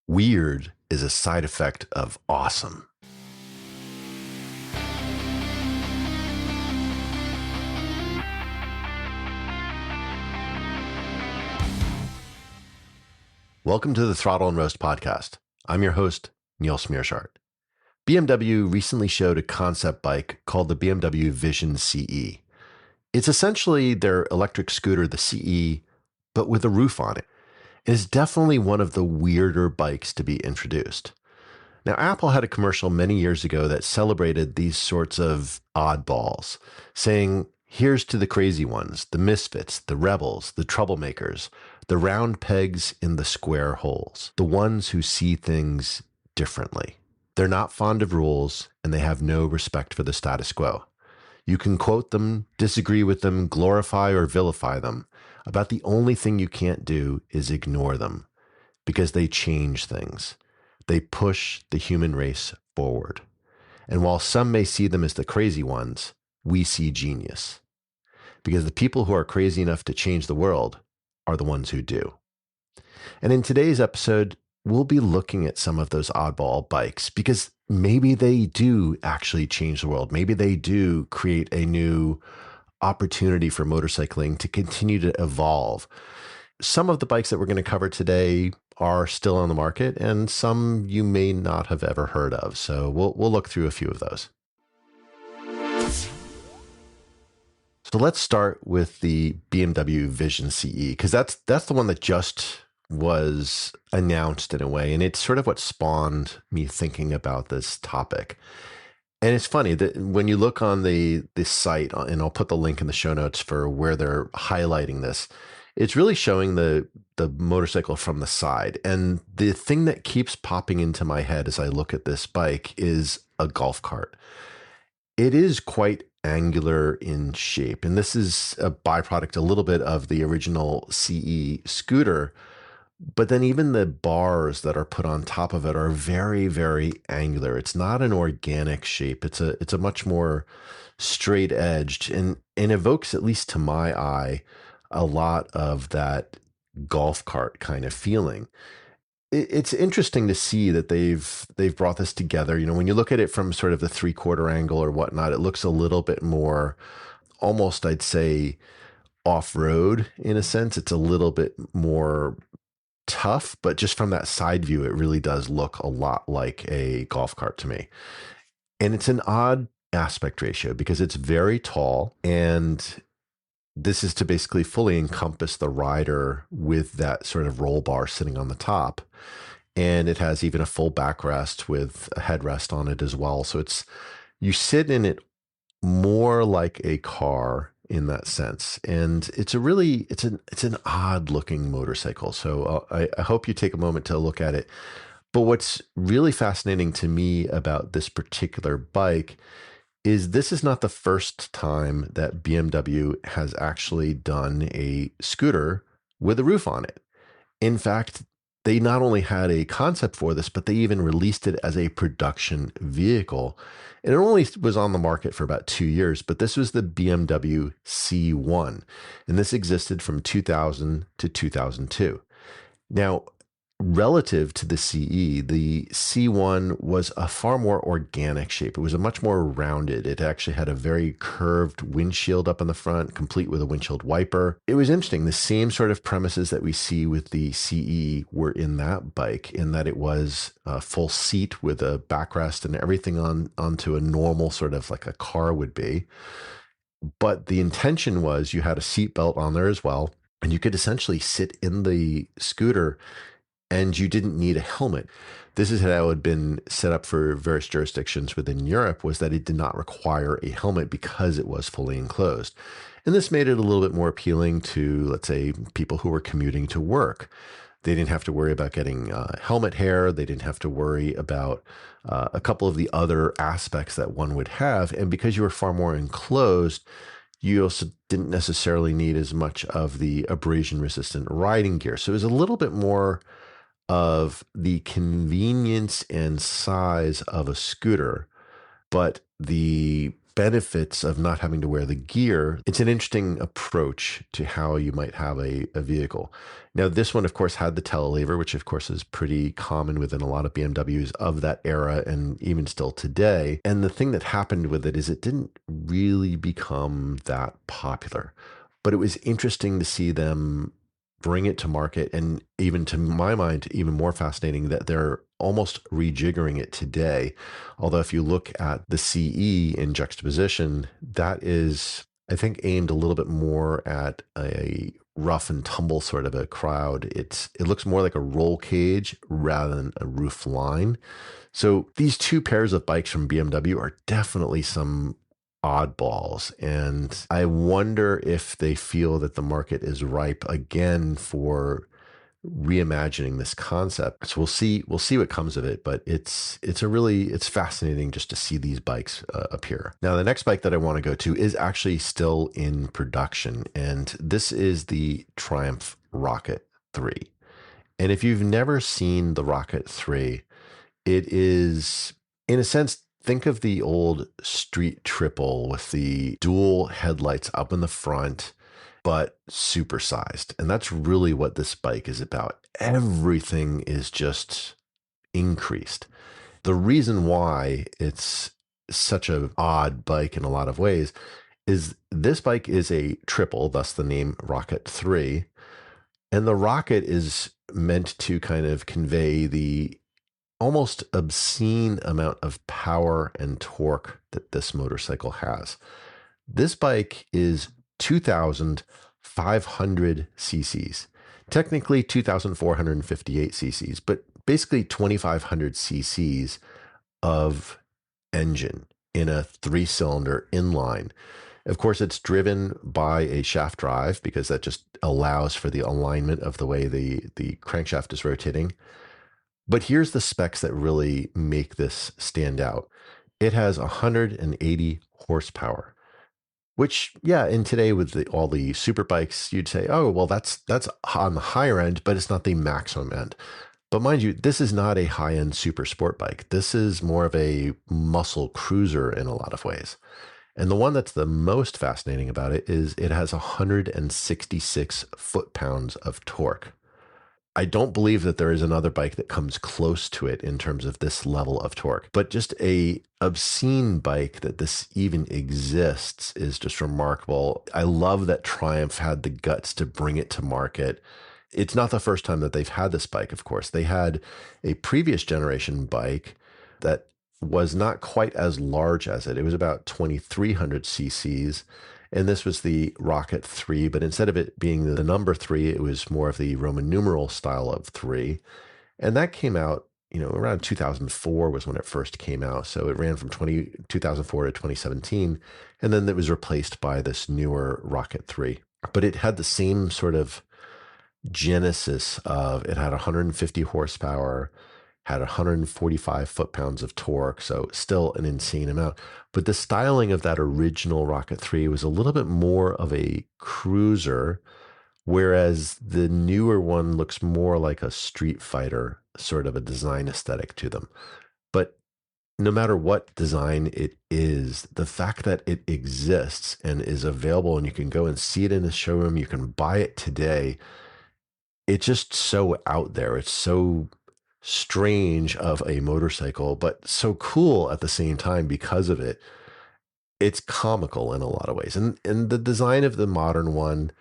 Weird is a side effect of awesome. Welcome to the Throttle and Roast podcast. I'm your host, Niels Meersschaert. BMW recently showed a concept bike called the BMW Vision CE. It's essentially their electric scooter, the CE, but with a roof on it. It is definitely one of the weirder bikes to be introduced. Now, Apple had a commercial many years ago that celebrated these sorts of oddballs, saying, here's to the crazy ones, the misfits, the rebels, the troublemakers, the round pegs in the square holes, the ones who see things differently. They're not fond of rules, and they have no respect for the status quo. You can quote them, disagree with them, glorify or vilify them. About the only thing you can't do is ignore them, because they change things. They push the human race forward. And while some may see them as the crazy ones, we see genius. Because the people who are crazy enough to change the world are the ones who do. And in today's episode, we'll be looking at some of those oddball bikes because maybe they do actually change the world. Maybe they do create a new opportunity for motorcycling to continue to evolve. Some of the bikes that we're going to cover today are still on the market, and some you may not have ever heard of. So we'll look through a few of those. So let's start with the BMW Vision CE, because that's the one that just was announced in a way, and it's sort of what spawned me thinking about this topic. And it's funny that when you look on the site, and I'll put the link in the show notes for where they're highlighting this, it's really showing the motorcycle from the side. And the thing that keeps popping into my head as I look at this bike is a golf cart. It is quite angular in shape. And this is a byproduct a little bit of the original CE scooter. But then even the bars that are put on top of it are very, very angular. It's not an organic shape. It's a much more straight edged and evokes, at least to my eye, a lot of that golf cart kind of feeling. It's interesting to see that they've brought this together. You know, when you look at it from sort of the 3/4 angle or whatnot, it looks a little bit more, almost I'd say, off-road in a sense. It's a little bit more tough, but just from that side view, it really does look a lot like a golf cart to me. And it's an odd aspect ratio because it's very tall, and this is to basically fully encompass the rider with that sort of roll bar sitting on the top. And it has even a full backrest with a headrest on it as well. So you sit in it more like a car in that sense. And it's an odd looking motorcycle. So I hope you take a moment to look at it. But what's really fascinating to me about this particular bike is this is not the first time that BMW has actually done a scooter with a roof on it. In fact, they not only had a concept for this, but they even released it as a production vehicle. And it only was on the market for about 2 years, but this was the BMW C1. And this existed from 2000 to 2002. Now, relative to the CE, the C1 was a far more organic shape. It was a much more rounded. It actually had a very curved windshield up in the front, complete with a windshield wiper. It was interesting. The same sort of premises that we see with the CE were in that bike, in that it was a full seat with a backrest and everything onto a normal sort of like a car would be. But the intention was you had a seat belt on there as well, and you could essentially sit in the scooter and you didn't need a helmet. This is how it had been set up for various jurisdictions within Europe, was that it did not require a helmet because it was fully enclosed. And this made it a little bit more appealing to, let's say, people who were commuting to work. They didn't have to worry about getting helmet hair. They didn't have to worry about a couple of the other aspects that one would have. And because you were far more enclosed, you also didn't necessarily need as much of the abrasion-resistant riding gear. So it was a little bit more of the convenience and size of a scooter, but the benefits of not having to wear the gear, it's an interesting approach to how you might have a vehicle. Now, this one, of course, had the telelever, which, of course, is pretty common within a lot of BMWs of that era and even still today. And the thing that happened with it is it didn't really become that popular. But it was interesting to see them bring it to market. And even to my mind, even more fascinating that they're almost rejiggering it today. Although if you look at the CE in juxtaposition, that is, I think, aimed a little bit more at a rough and tumble sort of a crowd. It looks more like a roll cage rather than a roof line. So these two pairs of bikes from BMW are definitely some oddballs. And I wonder if they feel that the market is ripe again for reimagining this concept. So we'll see what comes of it, but it's fascinating just to see these bikes appear. Now, the next bike that I want to go to is actually still in production, and this is the Triumph Rocket 3. And if you've never seen the Rocket 3, it is, in a sense, think of the old street triple with the dual headlights up in the front, but supersized. And that's really what this bike is about. Everything is just increased. The reason why it's such an odd bike in a lot of ways is this bike is a triple, thus the name Rocket 3. And the Rocket is meant to kind of convey the almost obscene amount of power and torque that this motorcycle has. This bike is 2,500 cc's, technically 2,458 cc's, but basically 2,500 cc's of engine in a 3-cylinder inline. Of course, it's driven by a shaft drive because that just allows for the alignment of the way the crankshaft is rotating. But here's the specs that really make this stand out. It has 180 horsepower, which, yeah, in today with all the super bikes, you'd say, oh, well, that's on the higher end, but it's not the maximum end. But mind you, this is not a high-end super sport bike. This is more of a muscle cruiser in a lot of ways. And the one that's the most fascinating about it is it has 166 foot-pounds of torque. I don't believe that there is another bike that comes close to it in terms of this level of torque, but just a obscene bike that this even exists is just remarkable. I love that Triumph had the guts to bring it to market. It's not the first time that they've had this bike, of course. They had a previous generation bike that was not quite as large as it. It was about 2,300 cc's. And this was the Rocket 3, but instead of it being the number 3, it was more of the Roman numeral style of 3. And that came out, around 2004 was when it first came out. So it ran from 2004 to 2017. And then it was replaced by this newer Rocket 3. But it had the same sort of genesis of it had 150 horsepower, had 145 foot-pounds of torque, so still an insane amount. But the styling of that original Rocket 3 was a little bit more of a cruiser, whereas the newer one looks more like a street fighter, sort of a design aesthetic to them. But no matter what design it is, the fact that it exists and is available and you can go and see it in the showroom, you can buy it today, it's just so out there. It's so strange of a motorcycle, but so cool at the same time because of it. It's comical in a lot of ways. And the design of the modern one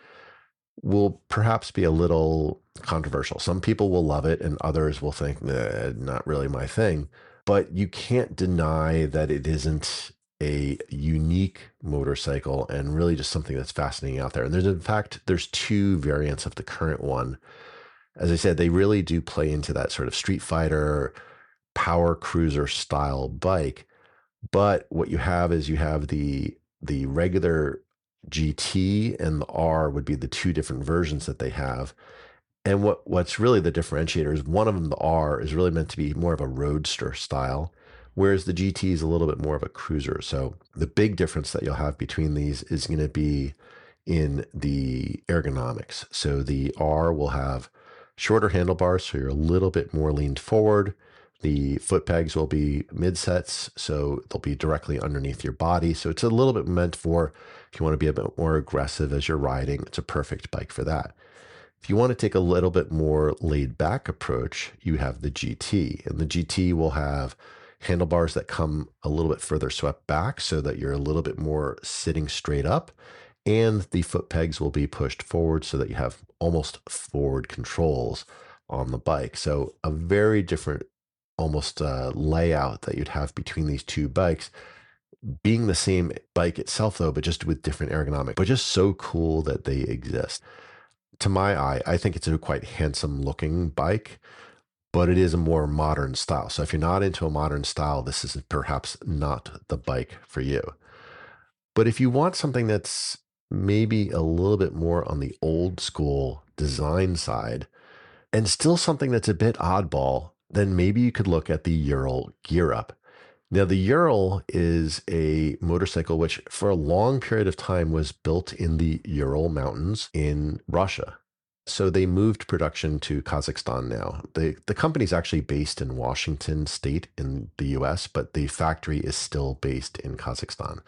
will perhaps be a little controversial. Some people will love it and others will think, not really my thing. But you can't deny that it isn't a unique motorcycle and really just something that's fascinating out there. And there's two variants of the current one. As I said, they really do play into that sort of street fighter, power cruiser style bike. But what you have is you have the regular GT and the R would be the two different versions that they have. And what's really the differentiator is one of them, the R, is really meant to be more of a roadster style, whereas the GT is a little bit more of a cruiser. So the big difference that you'll have between these is going to be in the ergonomics. So the R will have shorter handlebars, so you're a little bit more leaned forward, The foot pegs will be mid sets, so they'll be directly underneath your body. So it's a little bit meant for if you want to be a bit more aggressive as you're riding, it's a perfect bike for that. If you want to take a little bit more laid back approach, you have the GT, and the GT will have handlebars that come a little bit further swept back so that you're a little bit more sitting straight up. And the foot pegs will be pushed forward so that you have almost forward controls on the bike. So a very different almost layout that you'd have between these two bikes, being the same bike itself though, but just with different ergonomic, but just so cool that they exist. To my eye, I think it's a quite handsome looking bike, but it is a more modern style. So if you're not into a modern style, this is perhaps not the bike for you. But if you want something that's maybe a little bit more on the old school design side and still something that's a bit oddball, then maybe you could look at the Ural Gear Up. Now, the Ural is a motorcycle which, for a long period of time, was built in the Ural Mountains in Russia. So they moved production to Kazakhstan now. The company's actually based in Washington State in the US, but the factory is still based in Kazakhstan.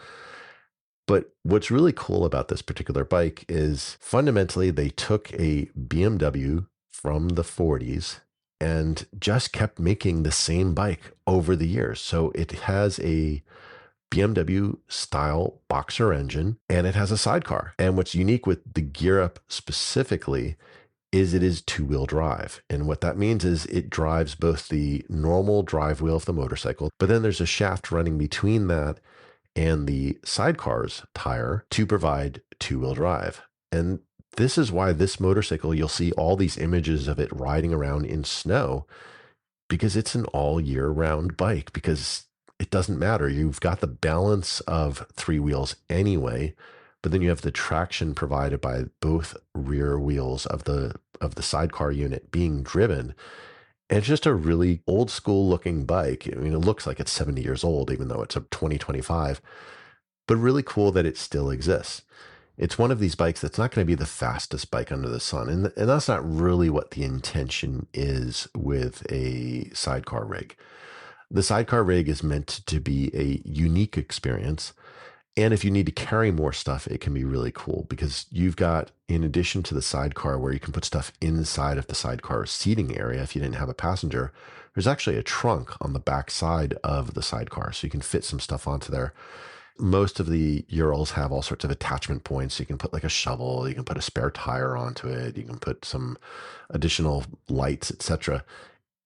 But what's really cool about this particular bike is fundamentally they took a BMW from the 40s and just kept making the same bike over the years. So it has a BMW style boxer engine and it has a sidecar. And what's unique with the Gear Up specifically is it is two-wheel drive. And what that means is it drives both the normal drive wheel of the motorcycle, but then there's a shaft running between that and the sidecar's tire to provide two-wheel drive. And this is why this motorcycle, you'll see all these images of it riding around in snow because it's an all year round bike because it doesn't matter. You've got the balance of three wheels anyway, but then you have the traction provided by both rear wheels of the sidecar unit being driven. And it's just a really old school looking bike. I mean, it looks like it's 70 years old, even though it's a 2025, but really cool that it still exists. It's one of these bikes that's not going to be the fastest bike under the sun. And that's not really what the intention is with a sidecar rig. The sidecar rig is meant to be a unique experience. And if you need to carry more stuff, it can be really cool because you've got, in addition to the sidecar where you can put stuff inside of the sidecar seating area, if you didn't have a passenger, there's actually a trunk on the back side of the sidecar. So you can fit some stuff onto there. Most of the Urals have all sorts of attachment points. You can put like a shovel, you can put a spare tire onto it, you can put some additional lights, etc.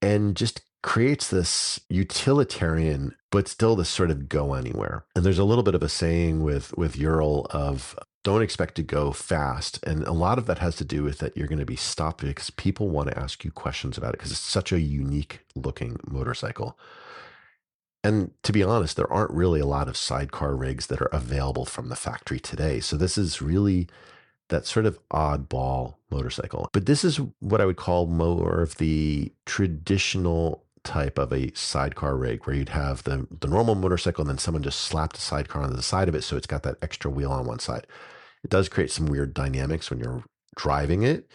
And just creates this utilitarian, but still this sort of go anywhere. And there's a little bit of a saying with Ural of don't expect to go fast. And a lot of that has to do with that you're going to be stopped because people want to ask you questions about it because it's such a unique looking motorcycle. And to be honest, there aren't really a lot of sidecar rigs that are available from the factory today. So this is really that sort of oddball motorcycle. But this is what I would call more of the traditional type of a sidecar rig where you'd have the normal motorcycle and then someone just slapped a sidecar on the side of it. So it's got that extra wheel on one side. It does create some weird dynamics when you're driving it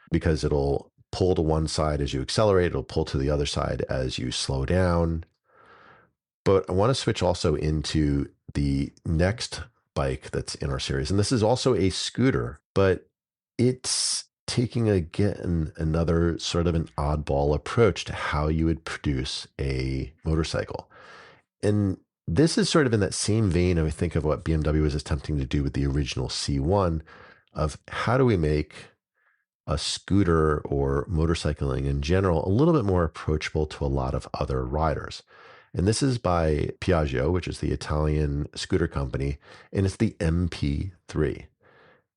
because it'll pull to one side as you accelerate. It'll pull to the other side as you slow down. But I want to switch also into the next bike that's in our series. And this is also a scooter, but it's taking again another sort of an oddball approach to how you would produce a motorcycle. And this is sort of in that same vein, I think, of what BMW was attempting to do with the original C1 of how do we make a scooter or motorcycling in general a little bit more approachable to a lot of other riders. And this is by Piaggio, which is the Italian scooter company, and it's the MP3.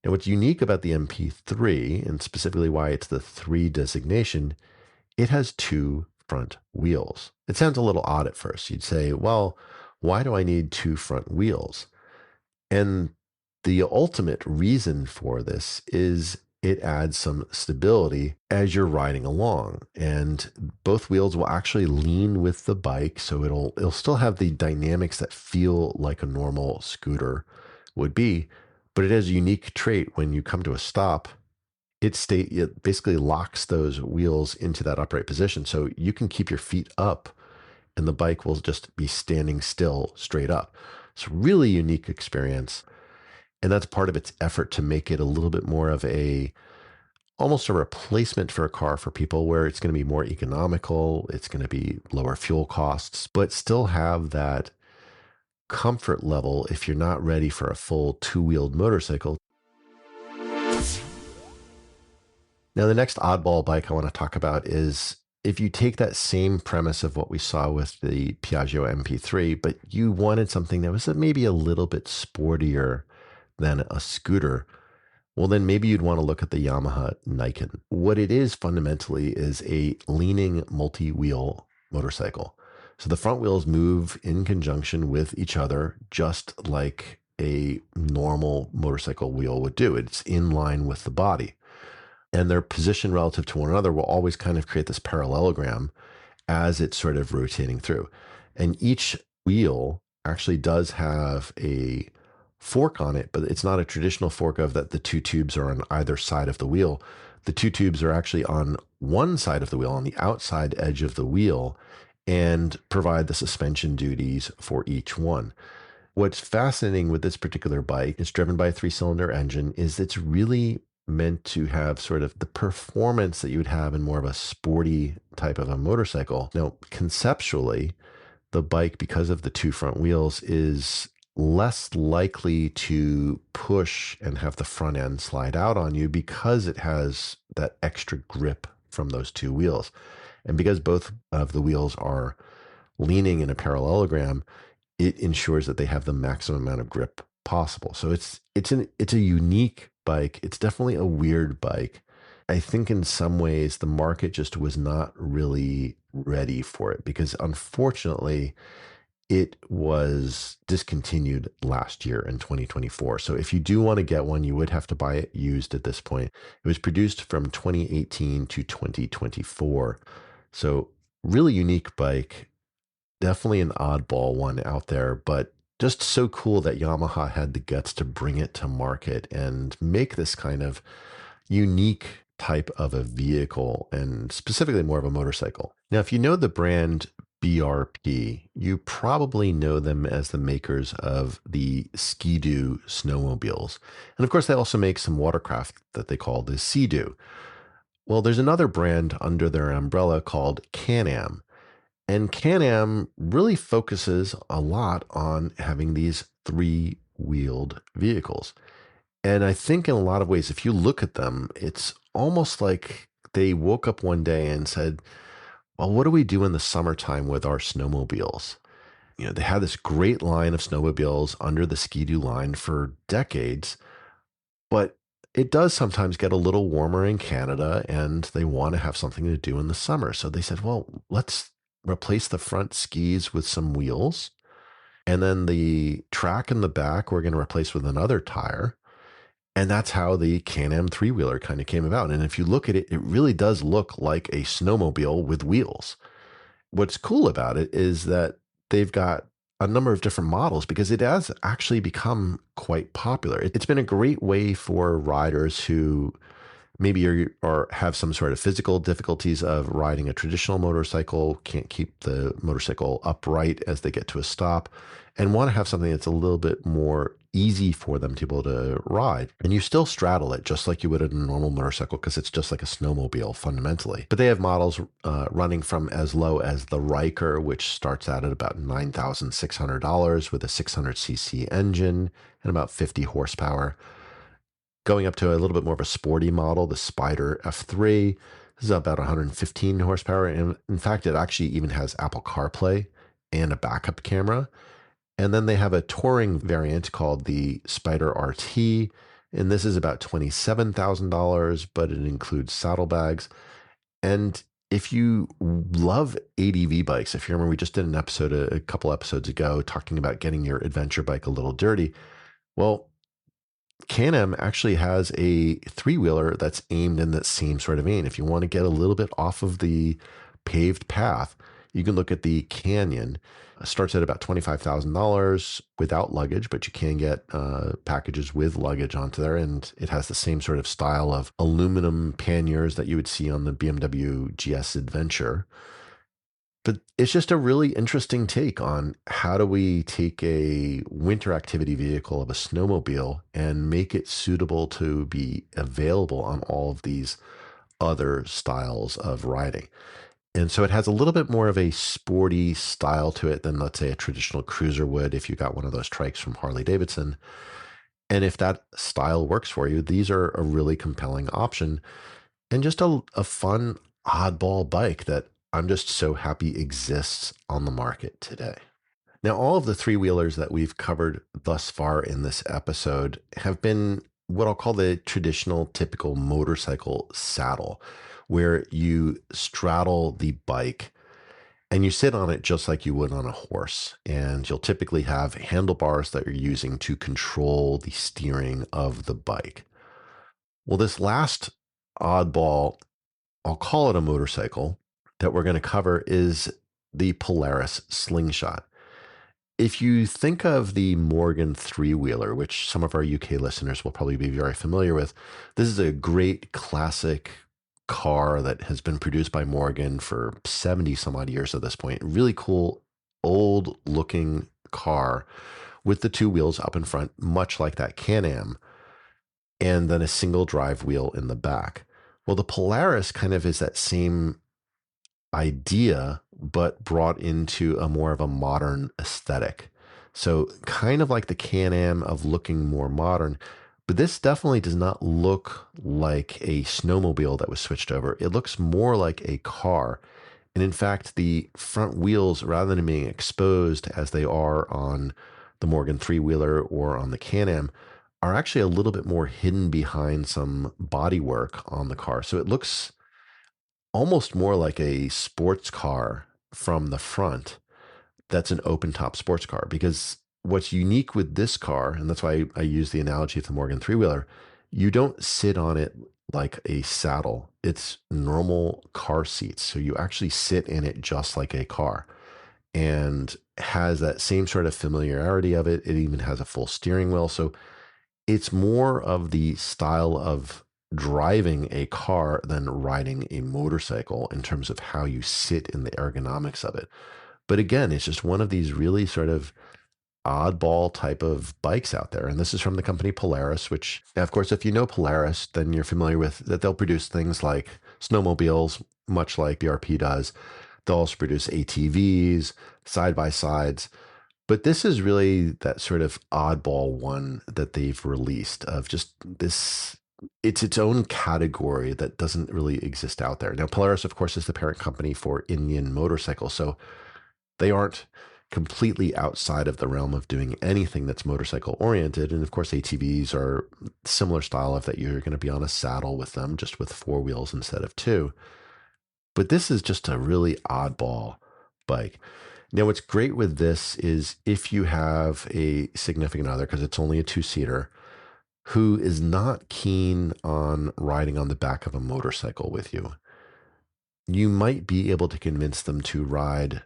Now, what's unique about the MP3, and specifically why it's the 3 designation, it has 2 front wheels. It sounds a little odd at first. You'd say, well, why do I need 2 front wheels? And the ultimate reason for this is it adds some stability as you're riding along. And both wheels will actually lean with the bike. So it'll still have the dynamics that feel like a normal scooter would be, but it has a unique trait when you come to a stop, It basically locks those wheels into that upright position. So you can keep your feet up and the bike will just be standing still straight up. It's a really unique experience. And that's part of its effort to make it a little bit more of almost a replacement for a car for people where it's going to be more economical. It's going to be lower fuel costs, but still have that comfort level if you're not ready for a full two-wheeled motorcycle. Now, the next oddball bike I want to talk about is if you take that same premise of what we saw with the Piaggio MP3, but you wanted something that was maybe a little bit sportier than a scooter, well, then maybe you'd want to look at the Yamaha Nikon. What it is fundamentally is a leaning multi-wheel motorcycle. So the front wheels move in conjunction with each other, just like a normal motorcycle wheel would do. It's in line with the body. And their position relative to one another will always kind of create this parallelogram as it's sort of rotating through. And each wheel actually does have a fork on it, but it's not a traditional fork of that the two tubes are on either side of the wheel. The two tubes are actually on one side of the wheel, on the outside edge of the wheel, and provide the suspension duties for each one. What's fascinating with this particular bike, it's driven by a 3-cylinder engine, is it's really meant to have sort of the performance that you would have in more of a sporty type of a motorcycle. Now, conceptually, the bike, because of the two front wheels, is less likely to push and have the front end slide out on you because it has that extra grip from those two wheels. And because both of the wheels are leaning in a parallelogram, it ensures that they have the maximum amount of grip possible. So it's a unique bike. It's definitely a weird bike. I think in some ways the market just was not really ready for it because unfortunately it was discontinued last year in 2024. So if you do want to get one, you would have to buy it used at this point. It was produced from 2018 to 2024. So really unique bike. Definitely an oddball one out there, but just so cool that Yamaha had the guts to bring it to market and make this kind of unique type of a vehicle and specifically more of a motorcycle. Now, if you know the brand BRP, you probably know them as the makers of the Ski-Doo snowmobiles. And of course, they also make some watercraft that they call the Sea-Doo. Well, there's another brand under their umbrella called Can-Am. And Can-Am really focuses a lot on having these three-wheeled vehicles. And I think in a lot of ways, if you look at them, it's almost like they woke up one day and said, well, what do we do in the summertime with our snowmobiles? You know, they had this great line of snowmobiles under the Ski-Doo line for decades, but it does sometimes get a little warmer in Canada and they want to have something to do in the summer. So they said, well, let's replace the front skis with some wheels. And then the track in the back, we're going to replace with another tire. And that's how the Can-Am three-wheeler kind of came about. And if you look at it, it really does look like a snowmobile with wheels. What's cool about it is that they've got a number of different models because it has actually become quite popular. It's been a great way for riders who maybe or have some sort of physical difficulties of riding a traditional motorcycle, can't keep the motorcycle upright as they get to a stop, and want to have something that's a little bit more easy for them to be able to ride. And you still straddle it just like you would in a normal motorcycle because it's just like a snowmobile fundamentally. But they have models running from as low as the Riker, which starts out at about $9,600 with a 600cc engine and about 50 horsepower. Going up to a little bit more of a sporty model, the Spider F3. This is about 115 horsepower. And in fact, it actually even has Apple CarPlay and a backup camera. And then they have a touring variant called the Spider RT. And this is about $27,000, but it includes saddlebags. And if you love ADV bikes, if you remember, we just did an episode a couple episodes ago talking about getting your adventure bike a little dirty. Well, Can-Am actually has a three-wheeler that's aimed in that same sort of vein. If you want to get a little bit off of the paved path, You can look at the Canyon. It starts at about $25,000 without luggage, but you can get packages with luggage onto there. And it has the same sort of style of aluminum panniers that you would see on the BMW GS Adventure. But it's just a really interesting take on how do we take a winter activity vehicle of a snowmobile and make it suitable to be available on all of these other styles of riding. And so it has a little bit more of a sporty style to it than, let's say, a traditional cruiser would if you got one of those trikes from Harley Davidson. And if that style works for you, these are a really compelling option and just a fun oddball bike that I'm just so happy exists on the market today. Now, all of the three wheelers that we've covered thus far in this episode have been what I'll call the traditional, typical motorcycle saddle, where you straddle the bike and you sit on it just like you would on a horse. And you'll typically have handlebars that you're using to control the steering of the bike. Well, this last oddball, I'll call it a motorcycle, that we're going to cover is the Polaris Slingshot. If you think of the Morgan three-wheeler, which some of our UK listeners will probably be very familiar with, this is a great classic car that has been produced by Morgan for 70 some odd years at this point. Really cool, old looking car with the two wheels up in front, much like that Can-Am, and then a single drive wheel in the back. Well, the Polaris kind of is that same idea, but brought into a more of a modern aesthetic. So kind of like the Can-Am of looking more modern, but this definitely does not look like a snowmobile that was switched over. It looks more like a car. And in fact, the front wheels, rather than being exposed as they are on the Morgan three-wheeler or on the Can-Am, are actually a little bit more hidden behind some bodywork on the car. So it looks almost more like a sports car from the front that's an open top sports car. Because what's unique with this car, and that's why I use the analogy of the Morgan three-wheeler, you don't sit on it like a saddle. It's normal car seats. So you actually sit in it just like a car and has that same sort of familiarity of it. It even has a full steering wheel. So it's more of the style of driving a car than riding a motorcycle in terms of how you sit in the ergonomics of it. But again, it's just one of these really sort of oddball type of bikes out there. And this is from the company Polaris, which, of course, if you know Polaris, then you're familiar with that they'll produce things like snowmobiles, much like BRP does. They'll also produce ATVs, side-by-sides. But this is really that sort of oddball one that they've released of just this. It's its own category that doesn't really exist out there. Now, Polaris, of course, is the parent company for Indian Motorcycle. So they aren't completely outside of the realm of doing anything that's motorcycle oriented. And of course, ATVs are similar style of that you're going to be on a saddle with them, just with four wheels instead of two. But this is just a really oddball bike. Now, what's great with this is if you have a significant other, because it's only a two-seater, who is not keen on riding on the back of a motorcycle with you, you might be able to convince them to ride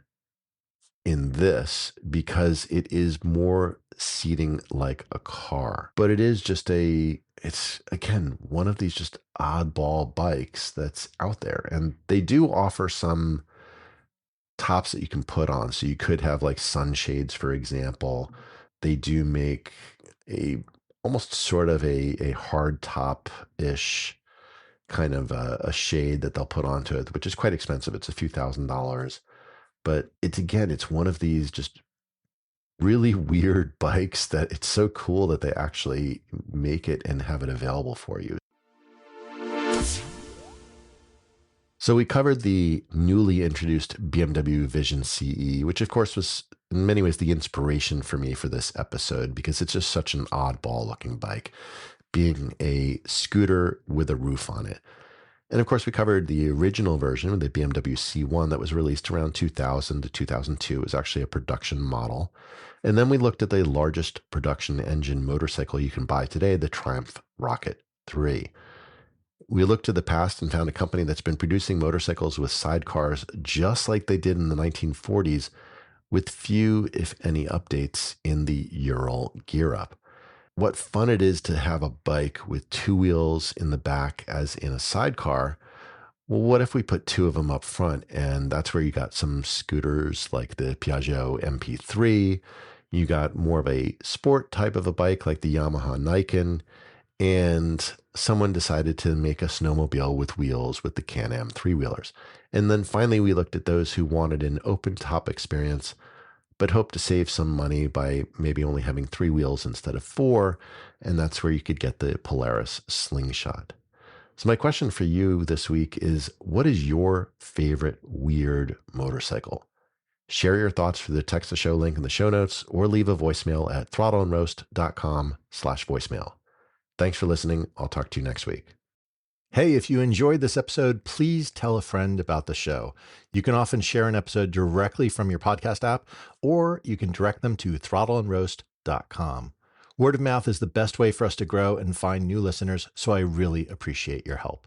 in this because it is more seating like a car. But it is just it's again, one of these just oddball bikes that's out there. And they do offer some tops that you can put on. So you could have like sunshades, for example. They do make a almost sort of a hard top-ish kind of a shade that they'll put onto it, which is quite expensive. It's a few $1,000s. But it's again, it's one of these just really weird bikes that it's so cool that they actually make it and have it available for you. So we covered the newly introduced BMW Vision CE, which of course was in many ways the inspiration for me for this episode because it's just such an oddball looking bike, being a scooter with a roof on it. And of course, we covered the original version, the BMW C1 that was released around 2000 to 2002. It was actually a production model. And then we looked at the largest production engine motorcycle you can buy today, the Triumph Rocket 3. We looked to the past and found a company that's been producing motorcycles with sidecars just like they did in the 1940s, with few, if any, updates in the Ural gear up. What fun it is to have a bike with two wheels in the back as in a sidecar. Well, what if we put two of them up front? And that's where you got some scooters like the Piaggio MP3. You got more of a sport type of a bike like the Yamaha Nikon. And someone decided to make a snowmobile with wheels with the Can-Am three-wheelers. And then finally, we looked at those who wanted an open top experience, but hoped to save some money by maybe only having three wheels instead of four. And that's where you could get the Polaris Slingshot. So my question for you this week is, what is your favorite weird motorcycle? Share your thoughts through the text the show link in the show notes or leave a voicemail at throttleandroast.com/voicemail. Thanks for listening. I'll talk to you next week. Hey, if you enjoyed this episode, please tell a friend about the show. You can often share an episode directly from your podcast app, or you can direct them to throttleandroast.com. Word of mouth is the best way for us to grow and find new listeners, so I really appreciate your help.